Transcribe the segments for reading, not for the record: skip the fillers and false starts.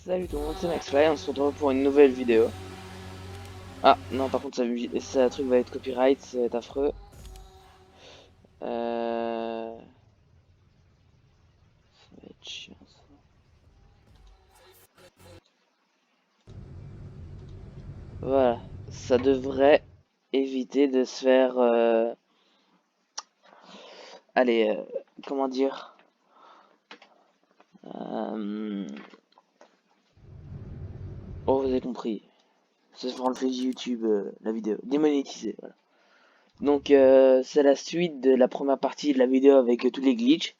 Salut tout le monde, c'est MaxFly, on se retrouve pour une nouvelle vidéo. Ah non, par contre, ça truc va être copyright, c'est affreux. Ça va être chiant ça. Voilà, ça devrait éviter de se faire. Allez, comment dire euh, Oh, vous avez compris. C'est sur le fait de YouTube, la vidéo. Démonétisée, voilà. Donc, c'est la suite de la première partie de la vidéo avec tous les glitches.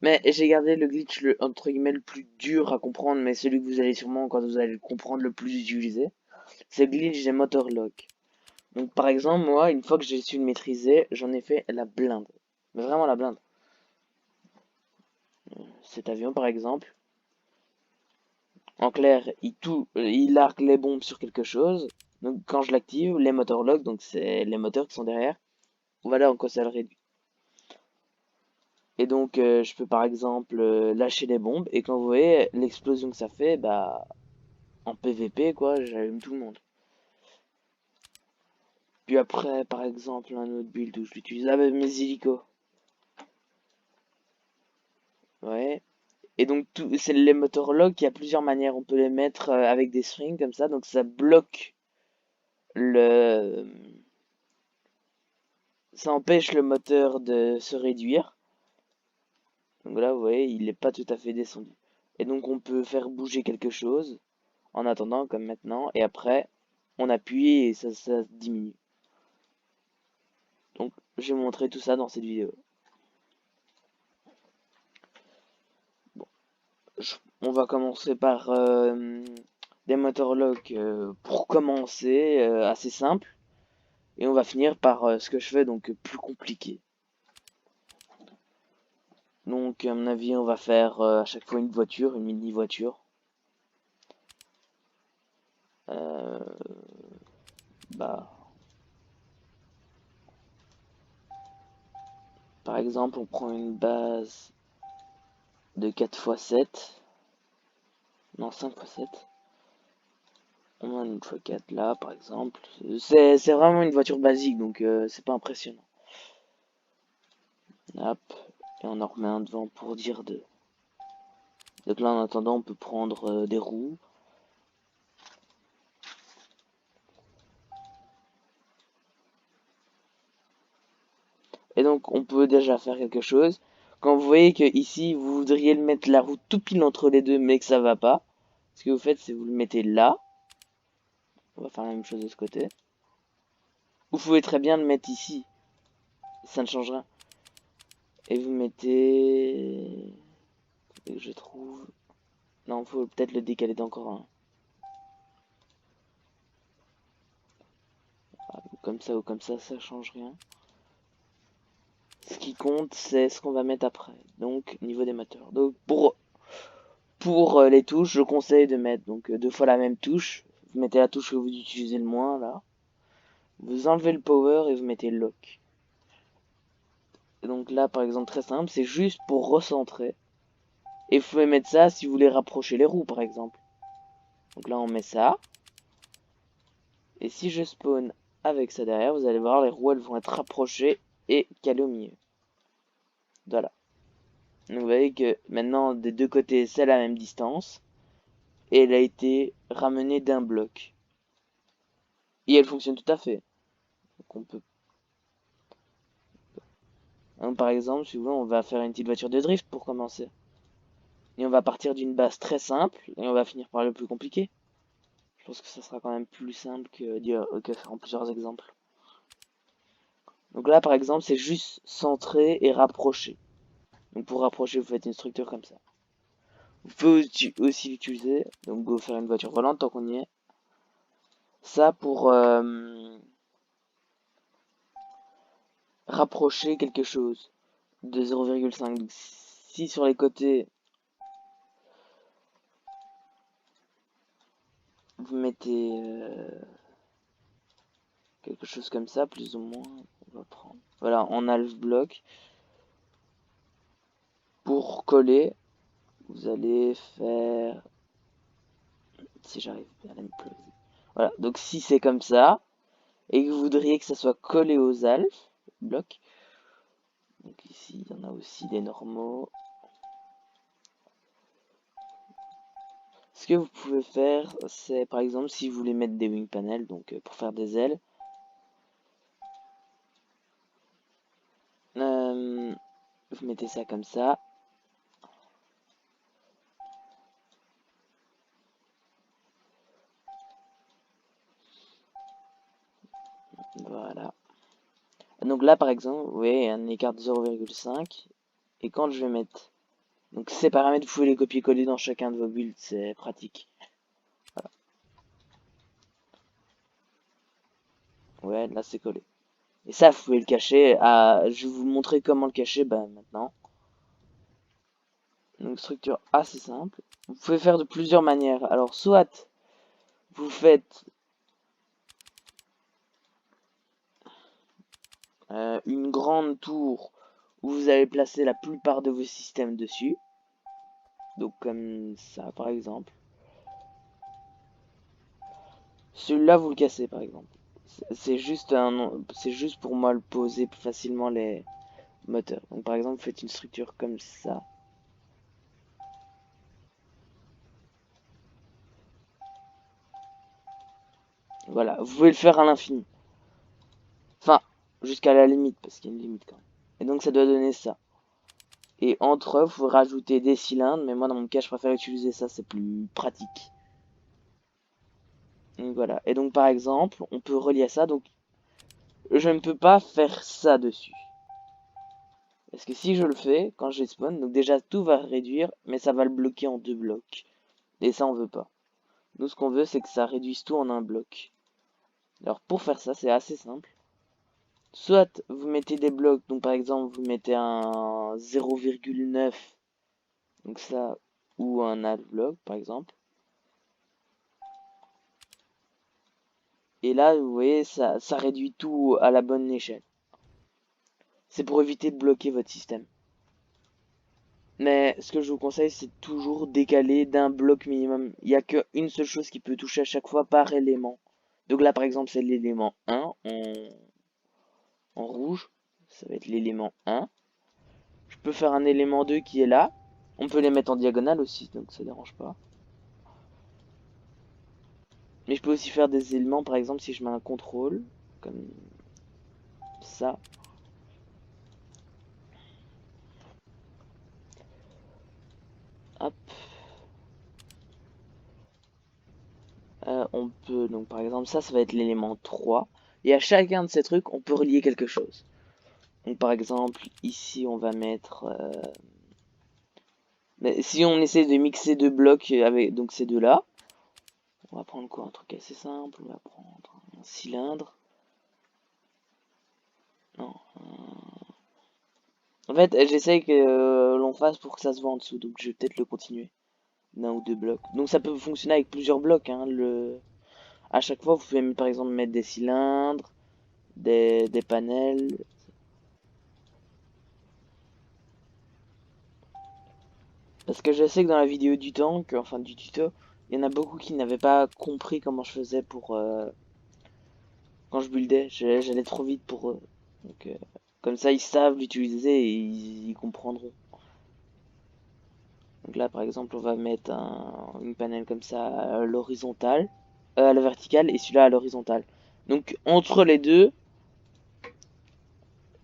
Mais j'ai gardé le glitch entre guillemets le plus dur à comprendre, mais celui que vous allez sûrement, quand vous allez le comprendre, le plus utiliser. C'est le glitch des motor lock. Donc par exemple, moi, une fois que j'ai su le maîtriser, j'en ai fait la blinde. Mais vraiment la blinde. Cet avion par exemple, en clair, il largue les bombes sur quelque chose. Donc quand je l'active, les motor lock, donc c'est les moteurs qui sont derrière, voilà en quoi ça le réduit. Et donc je peux par exemple lâcher les bombes, et quand vous voyez l'explosion que ça fait, bah en PVP quoi, j'allume tout le monde. Puis après, par exemple, un autre build où je l'utilise avec mes hélicos. Ouais. Et donc, c'est les motors lock, il y a plusieurs manières. On peut les mettre avec des strings comme ça. Donc, ça bloque le. Ça empêche le moteur de se réduire. Donc là, vous voyez, il n'est pas tout à fait descendu. Et donc, on peut faire bouger quelque chose en attendant, comme maintenant. Et après, on appuie et ça diminue. Donc, j'ai montré tout ça dans cette vidéo. On va commencer par des motor lock pour commencer, assez simple. Et on va finir par ce que je fais, donc plus compliqué. Donc à mon avis, on va faire à chaque fois une voiture, une mini voiture. Euh, bah, par exemple, on prend une base de 4x7. Non, 5x7. On a une x4 là, par exemple. C'est vraiment une voiture basique, donc c'est pas impressionnant. Hop, et on en remet un devant pour dire deux. Donc là, en attendant, on peut prendre des roues. Et donc, on peut déjà faire quelque chose. Quand vous voyez que ici, vous voudriez le mettre la roue tout pile entre les deux, mais que ça va pas, ce que vous faites, c'est vous le mettez là. On va faire la même chose de ce côté. Vous pouvez très bien le mettre ici. Ça ne change rien. Et vous mettez... que je trouve... Non, faut peut-être le décaler d'encore un. Comme ça ou comme ça change rien. Ce qui compte, c'est ce qu'on va mettre après. Donc, niveau des moteurs. Donc, pour les touches, je conseille de mettre donc deux fois la même touche. Vous mettez la touche que vous utilisez le moins, là. Vous enlevez le power et vous mettez le lock. Et donc là, par exemple, très simple, c'est juste pour recentrer. Et vous pouvez mettre ça si vous voulez rapprocher les roues, par exemple. Donc là, on met ça. Et si je spawn avec ça derrière, vous allez voir, les roues, elles vont être rapprochées et calées au milieu. Voilà. Donc vous voyez que maintenant, des deux côtés, c'est la même distance. Et elle a été ramenée d'un bloc. Et elle fonctionne tout à fait. Donc on peut... Donc, par exemple, si vous voulez, on va faire une petite voiture de drift pour commencer. Et on va partir d'une base très simple et on va finir par le plus compliqué. Je pense que ça sera quand même plus simple que faire en plusieurs exemples. Donc là, par exemple, c'est juste centrer et rapprocher. Donc pour rapprocher, vous faites une structure comme ça. Vous pouvez aussi l'utiliser, donc go faire une voiture volante tant qu'on y est. Ça pour rapprocher quelque chose de 0,5. Si sur les côtés, vous mettez quelque chose comme ça, plus ou moins, on va prendre. Voilà, on a le bloc. Pour coller, vous allez faire si j'arrive bien à me poser. Voilà, donc si c'est comme ça, et que vous voudriez que ça soit collé aux alphes, blocs, donc ici il y en a aussi des normaux. Ce que vous pouvez faire, c'est par exemple si vous voulez mettre des wing panels, donc pour faire des ailes, vous mettez ça comme ça. Voilà. Donc là par exemple, vous voyez un écart de 0,5. Et quand je vais mettre... Donc ces paramètres, vous pouvez les copier-coller dans chacun de vos builds, c'est pratique. Voilà. Ouais, là c'est collé. Et ça, vous pouvez le cacher. Je vais vous montrer comment le cacher maintenant. Donc structure assez simple. Vous pouvez faire de plusieurs manières. Alors soit vous faites une grande tour où vous allez placer la plupart de vos systèmes dessus. Donc comme ça par exemple. Celui-là vous le cassez par exemple. C'est juste pour moi le poser plus facilement les moteurs. Donc par exemple vous faites une structure comme ça. Voilà, vous pouvez le faire à l'infini. Enfin, jusqu'à la limite, parce qu'il y a une limite quand même. Et donc ça doit donner ça. Et entre eux, vous rajouter des cylindres, mais moi dans mon cas, je préfère utiliser ça, c'est plus pratique. Donc voilà. Et donc par exemple, on peut relier à ça, donc je ne peux pas faire ça dessus. Parce que si je le fais, quand je spawn, donc déjà tout va réduire, mais ça va le bloquer en 2 blocs. Et ça on veut pas. Nous ce qu'on veut, c'est que ça réduise tout en un bloc. Alors pour faire ça, c'est assez simple. Soit vous mettez des blocs, donc par exemple vous mettez un 0,9, donc ça, ou un half block par exemple. Et là, vous voyez, ça réduit tout à la bonne échelle. C'est pour éviter de bloquer votre système. Mais ce que je vous conseille, c'est toujours décaler d'un bloc minimum. Il n'y a qu'une seule chose qui peut toucher à chaque fois par élément. Donc là, par exemple, c'est l'élément 1 en rouge. Ça va être l'élément 1. Je peux faire un élément 2 qui est là. On peut les mettre en diagonale aussi, donc ça dérange pas. Mais je peux aussi faire des éléments, par exemple, si je mets un contrôle, comme ça. Hop. On peut, donc par exemple, ça va être l'élément 3. Et à chacun de ces trucs, on peut relier quelque chose. Donc par exemple, ici, on va mettre... mais si on essaie de mixer deux blocs avec donc ces deux-là, on va prendre quoi? Un truc assez simple, on va prendre un cylindre. Non. En fait, j'essaie que l'on fasse pour que ça se voit en dessous, donc je vais peut-être le continuer d'un ou deux blocs. Donc ça peut fonctionner avec plusieurs blocs, hein, à chaque fois, vous pouvez par exemple mettre des cylindres, des panels. Parce que je sais que dans la vidéo du tank, enfin du tuto, il y en a beaucoup qui n'avaient pas compris comment je faisais pour quand je buildais. J'allais trop vite pour eux. Donc comme ça, ils savent l'utiliser et ils comprendront. Donc là, par exemple, on va mettre une panel comme ça à l'horizontale, à la verticale et celui-là à l'horizontale. Donc entre les deux,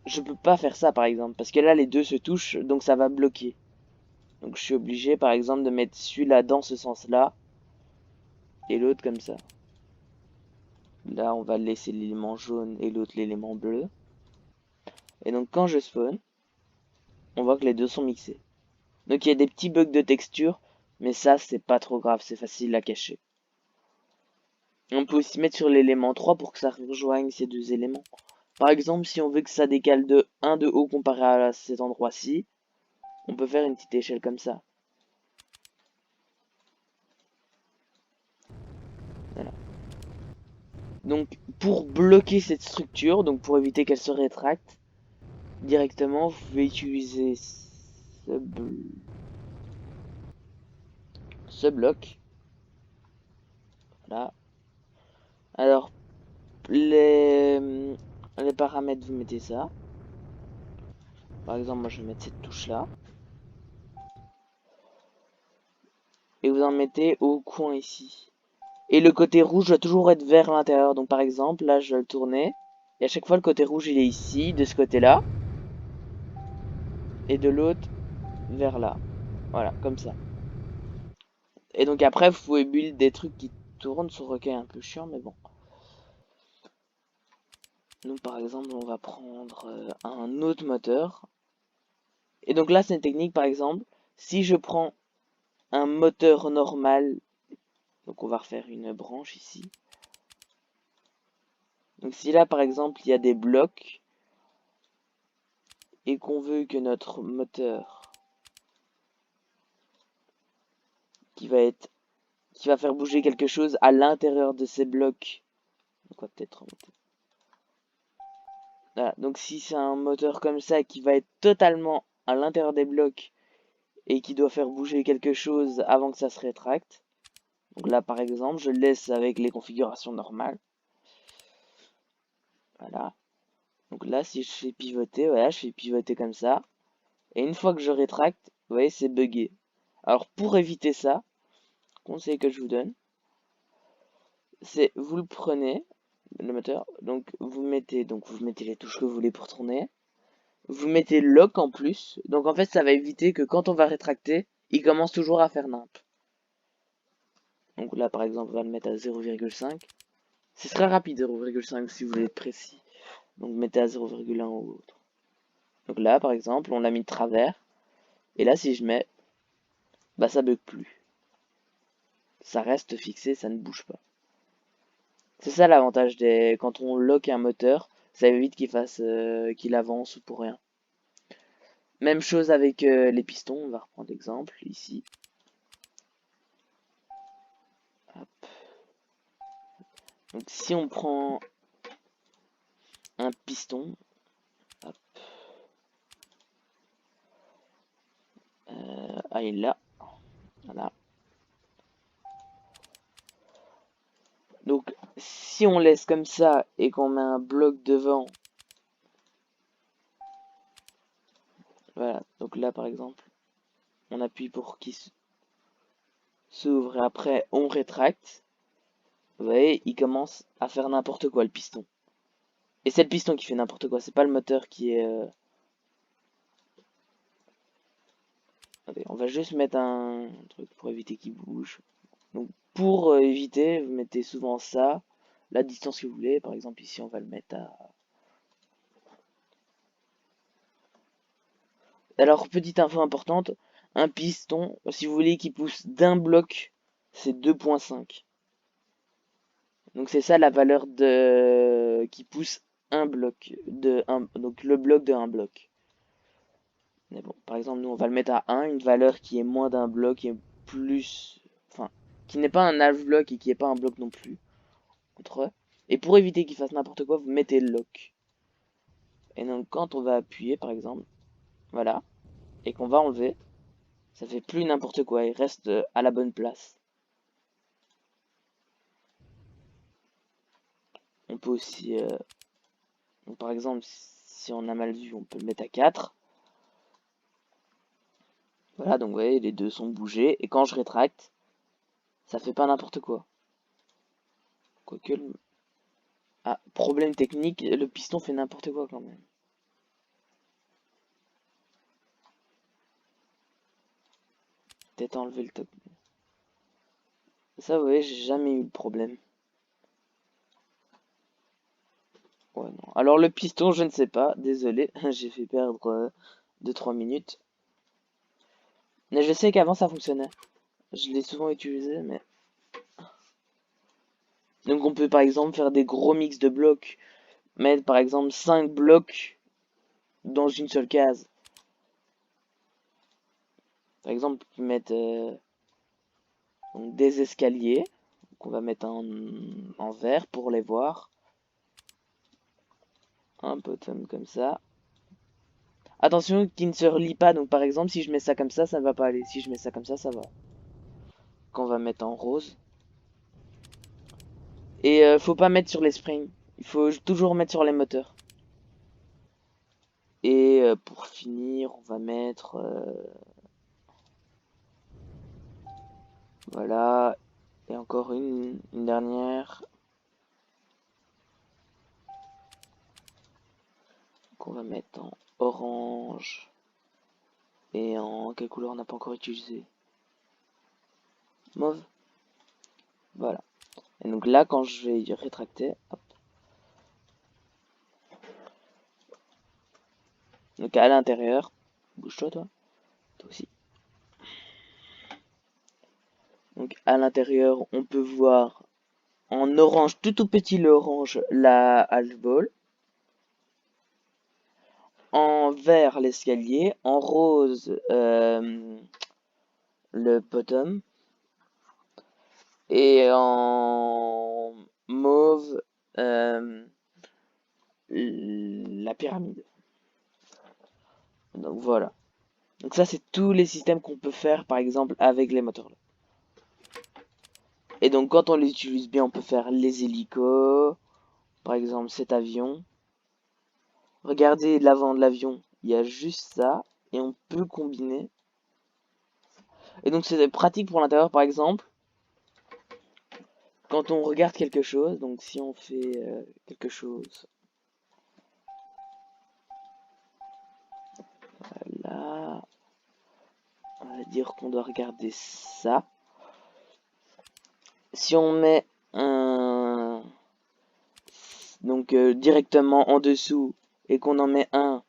je peux pas faire ça par exemple parce que là les deux se touchent, donc ça va bloquer. Donc je suis obligé par exemple de mettre celui-là dans ce sens-là et l'autre comme ça. Là on va laisser l'élément jaune et l'autre l'élément bleu. Et donc quand je spawn, on voit que les deux sont mixés. Donc il y a des petits bugs de texture, mais ça c'est pas trop grave, c'est facile à cacher. On peut aussi mettre sur l'élément 3 pour que ça rejoigne ces deux éléments. Par exemple, si on veut que ça décale de 1 de haut comparé à cet endroit-ci, on peut faire une petite échelle comme ça. Voilà. Donc pour bloquer cette structure, donc pour éviter qu'elle se rétracte directement, vous pouvez utiliser ce bloc. Voilà. Alors, les paramètres, vous mettez ça. Par exemple, moi je vais mettre cette touche là. Et vous en mettez au coin ici. Et le côté rouge doit toujours être vers l'intérieur. Donc par exemple, là je vais le tourner. Et à chaque fois le côté rouge il est ici, de ce côté-là. Et de l'autre vers là. Voilà, comme ça. Et donc après vous pouvez build des trucs qui tournent sur requête un peu chiant, mais bon. Donc par exemple on va prendre un autre moteur. Et donc là c'est une technique par exemple. Si je prends un moteur normal. Donc on va refaire une branche ici. Donc si là par exemple il y a des blocs et qu'on veut que notre moteur qui va faire bouger quelque chose à l'intérieur de ces blocs. Donc on va peut-être remonter. Voilà. Donc si c'est un moteur comme ça qui va être totalement à l'intérieur des blocs et qui doit faire bouger quelque chose avant que ça se rétracte. Donc là par exemple je le laisse avec les configurations normales. Voilà. Donc là si je fais pivoter, voilà, je fais pivoter comme ça. Et une fois que je rétracte, vous voyez, c'est buggé. Alors pour éviter ça, conseil que je vous donne, c'est vous le prenez, le moteur, donc vous mettez les touches que vous voulez pour tourner. Vous mettez lock en plus. Donc en fait ça va éviter que quand on va rétracter, il commence toujours à faire nimp. Donc là par exemple on va le mettre à 0,5. C'est très rapide 0,5 si vous voulez être précis. Donc mettez à 0,1 ou autre. Donc là par exemple on l'a mis de travers. Et là si je mets, bah ça bug plus. Ça reste fixé, ça ne bouge pas. C'est ça l'avantage des quand on lock un moteur, ça évite qu'il avance pour rien. Même chose avec les pistons, on va reprendre l'exemple ici. Hop. Donc si on prend un piston, hop, il est là, voilà. Donc si on laisse comme ça et qu'on met un bloc devant, voilà. Donc là par exemple, on appuie pour qu'il s'ouvre et après on rétracte. Vous voyez, il commence à faire n'importe quoi le piston. Et c'est le piston qui fait n'importe quoi, c'est pas le moteur qui est... Attendez, on va juste mettre un truc pour éviter qu'il bouge. Donc pour éviter, vous mettez souvent ça, la distance que vous voulez. Par exemple ici on va le mettre à... Alors petite info importante, un piston, si vous voulez qu'il pousse d'un bloc, c'est 2,5. Donc c'est ça la valeur de qui pousse un bloc donc le bloc de un bloc. Mais bon, par exemple nous on va le mettre à 1, une valeur qui est moins d'un bloc et plus, enfin qui n'est pas un half bloc et qui n'est pas un bloc non plus. Entre. Et pour éviter qu'il fasse n'importe quoi, vous mettez le lock. Et donc quand on va appuyer par exemple, voilà, et qu'on va enlever, ça fait plus n'importe quoi, il reste à la bonne place. On peut aussi, donc par exemple, si on a mal vu, on peut le mettre à 4. Voilà, donc vous voyez, les deux sont bougés, et quand je rétracte, ça fait pas n'importe quoi. Quoique, ah, problème technique, le piston fait n'importe quoi quand même. Peut-être enlever le top. Ça, vous voyez, j'ai jamais eu de problème. Ouais, non. Alors le piston, je ne sais pas, désolé, j'ai fait perdre 2-3 minutes. Mais je sais qu'avant ça fonctionnait. Je l'ai souvent utilisé, mais... Donc on peut par exemple faire des gros mix de blocs. Mettre par exemple 5 blocs dans une seule case. Par exemple, mettre donc des escaliers qu'on va mettre en vert pour les voir. Un peu comme ça. Attention qu'il ne se relie pas. Donc par exemple, si je mets ça comme ça ne va pas aller. Si je mets ça comme ça va. Qu'on va mettre en rose. Et faut pas mettre sur les springs. Il faut toujours mettre sur les moteurs. Et pour finir, on va mettre... voilà. Et encore une dernière. Qu'on va mettre en orange. Et en quelle couleur on n'a pas encore utilisé? Mauve. Voilà. Et donc là, quand je vais y rétracter, hop. Donc à l'intérieur, bouge-toi toi, toi aussi. Donc à l'intérieur, on peut voir en orange, tout petit l'orange, la half ball. En vert, l'escalier. En rose, le bottom. Et en mauve, la pyramide. Donc voilà. Donc ça, c'est tous les systèmes qu'on peut faire, par exemple, avec les moteurs là. Et donc quand on les utilise bien, on peut faire les hélicos. Par exemple, cet avion. Regardez l'avant de l'avion, il y a juste ça. Et on peut combiner. Et donc c'est pratique pour l'intérieur, par exemple. Quand on regarde quelque chose, donc si on fait quelque chose là, on va dire qu'on doit regarder ça. Si on met un donc directement en dessous et qu'on en met un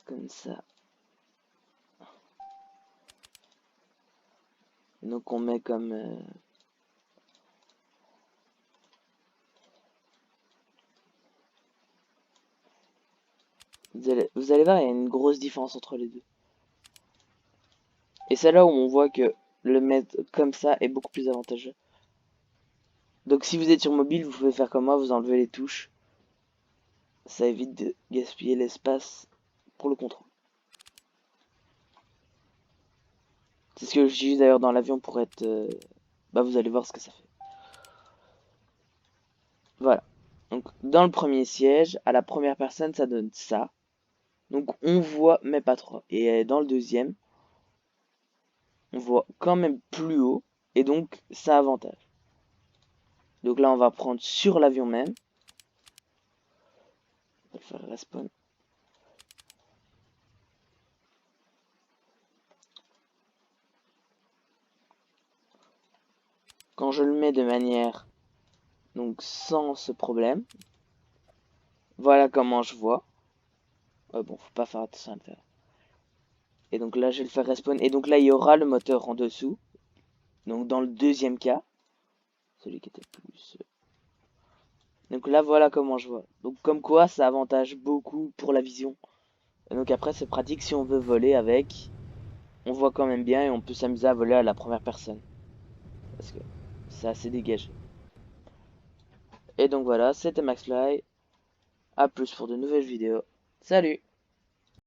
comme ça, donc on met comme vous allez voir, il y a une grosse différence entre les deux. Et c'est là où on voit que le mettre comme ça est beaucoup plus avantageux. Donc si vous êtes sur mobile, vous pouvez faire comme moi, vous enlevez les touches. Ça évite de gaspiller l'espace pour le contrôle. C'est ce que j'utilise d'ailleurs dans l'avion pour être... bah vous allez voir ce que ça fait. Voilà. Donc dans le premier siège, à la première personne, ça donne ça. Donc on voit, mais pas trop. Et dans le deuxième, on voit quand même plus haut. Et donc ça avantage. Donc là, on va prendre sur l'avion même. On va le faire respawn. Quand je le mets de manière... donc sans ce problème. Voilà comment je vois. Ouais, bon, faut pas faire attention à le faire. Et donc là, je vais le faire respawn. Et donc là, il y aura le moteur en dessous. Donc dans le deuxième cas. Celui qui était plus... donc là, voilà comment je vois. Donc comme quoi, ça avantage beaucoup pour la vision. Et donc après, c'est pratique si on veut voler avec. On voit quand même bien et on peut s'amuser à voler à la première personne. Parce que c'est assez dégagé. Et donc voilà, c'était MaxFly. A plus pour de nouvelles vidéos. Salut!